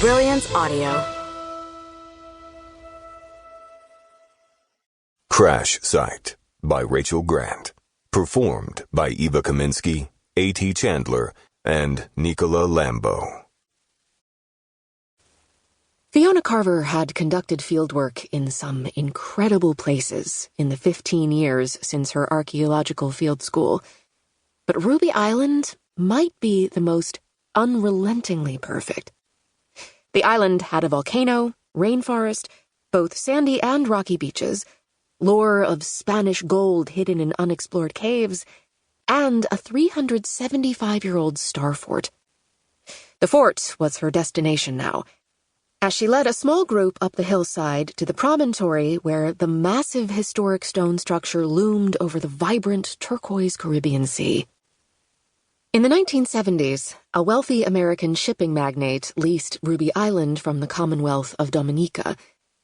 Brilliance Audio. Crash Site by Rachel Grant. Performed by Eva Kaminsky, A.T. Chandler, and Nicola Lambo. Fiona Carver had conducted fieldwork in some incredible places in the 15 years since her archaeological field school, but Ruby Island might be the most unrelentingly perfect. The island had a volcano, rainforest, both sandy and rocky beaches, lore of Spanish gold hidden in unexplored caves, and a 375-year-old star fort. The fort was her destination now, as she led a small group up the hillside to the promontory where the massive historic stone structure loomed over the vibrant turquoise Caribbean Sea. In the 1970s, a wealthy American shipping magnate leased Ruby Island from the Commonwealth of Dominica,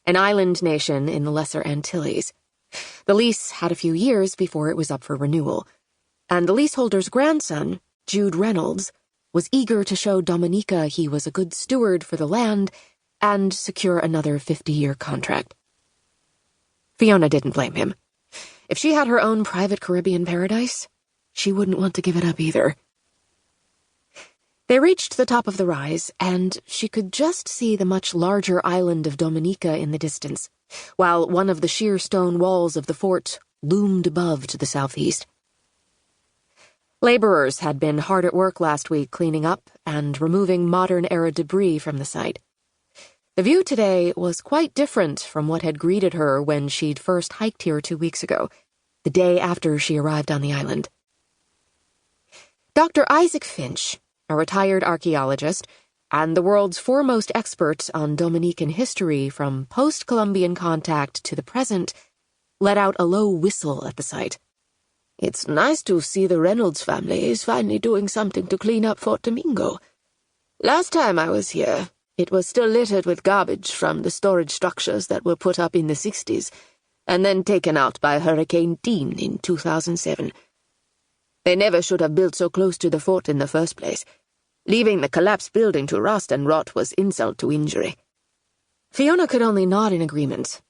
an island nation in the Lesser Antilles. The lease had a few years before it was up for renewal, and the leaseholder's grandson, Jude Reynolds, was eager to show Dominica he was a good steward for the land and secure another 50-year contract. Fiona didn't blame him. If she had her own private Caribbean paradise, she wouldn't want to give it up either. They reached the top of the rise, and she could just see the much larger island of Dominica in the distance, while one of the sheer stone walls of the fort loomed above to the southeast. Laborers had been hard at work last week cleaning up and removing modern-era debris from the site. The view today was quite different from what had greeted her when she'd first hiked here 2 weeks ago, the day after she arrived on the island. Dr. Isaac Finch, a retired archaeologist, and the world's foremost expert on Dominican history from post-Columbian contact to the present, let out a low whistle at the site. "It's nice to see the Reynolds family is finally doing something to clean up Fort Domingo. Last time I was here, it was still littered with garbage from the storage structures that were put up in the 60s, and then taken out by Hurricane Dean in 2007. They never should have built so close to the fort in the first place. Leaving the collapsed building to rust and rot was insult to injury." Fiona could only nod in agreement,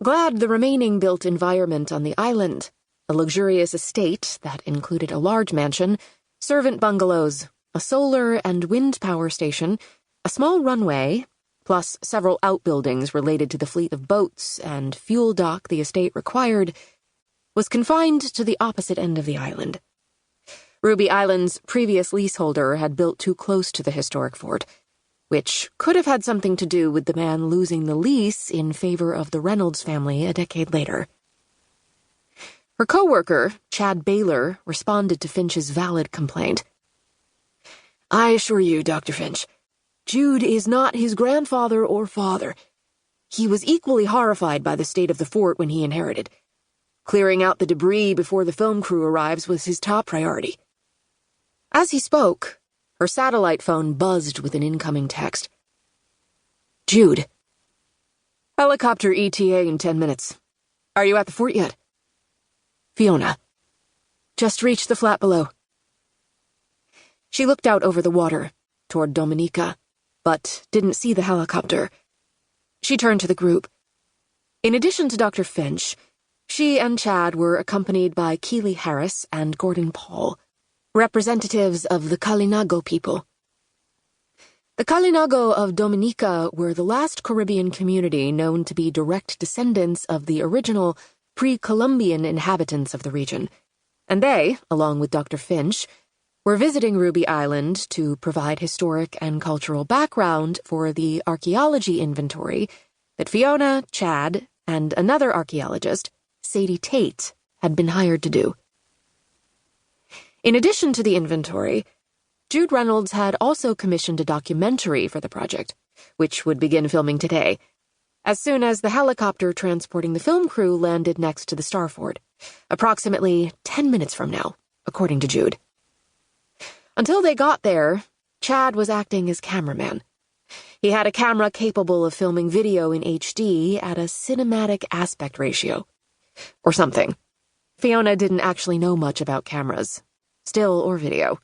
glad the remaining built environment on the island, a luxurious estate that included a large mansion, servant bungalows, a solar and wind power station, a small runway, plus several outbuildings related to the fleet of boats and fuel dock the estate required, was confined to the opposite end of the island. Ruby Island's previous leaseholder had built too close to the historic fort, which could have had something to do with the man losing the lease in favor of the Reynolds family a decade later. Her co-worker, Chad Baylor, responded to Finch's valid complaint. "I assure you, Dr. Finch, Jude is not his grandfather or father. He was equally horrified by the state of the fort when he inherited. Clearing out the debris before the film crew arrives was his top priority." As he spoke, her satellite phone buzzed with an incoming text. "Jude. Helicopter ETA in 10 minutes. Are you at the fort yet? Fiona. Just reached the flat below." She looked out over the water, toward Dominica, but didn't see the helicopter. She turned to the group. In addition to Dr. Finch, she and Chad were accompanied by Keeley Harris and Gordon Paul, representatives of the Kalinago people. The Kalinago of Dominica were the last Caribbean community known to be direct descendants of the original pre-Columbian inhabitants of the region, and they, along with Dr. Finch, were visiting Ruby Island to provide historic and cultural background for the archaeology inventory that Fiona, Chad, and another archaeologist, Sadie Tate, had been hired to do. In addition to the inventory, Jude Reynolds had also commissioned a documentary for the project, which would begin filming today, as soon as the helicopter transporting the film crew landed next to the Star Fort, approximately 10 minutes from now, according to Jude. Until they got there, Chad was acting as cameraman. He had a camera capable of filming video in HD at a cinematic aspect ratio. Or something. Fiona didn't actually know much about cameras, still or video.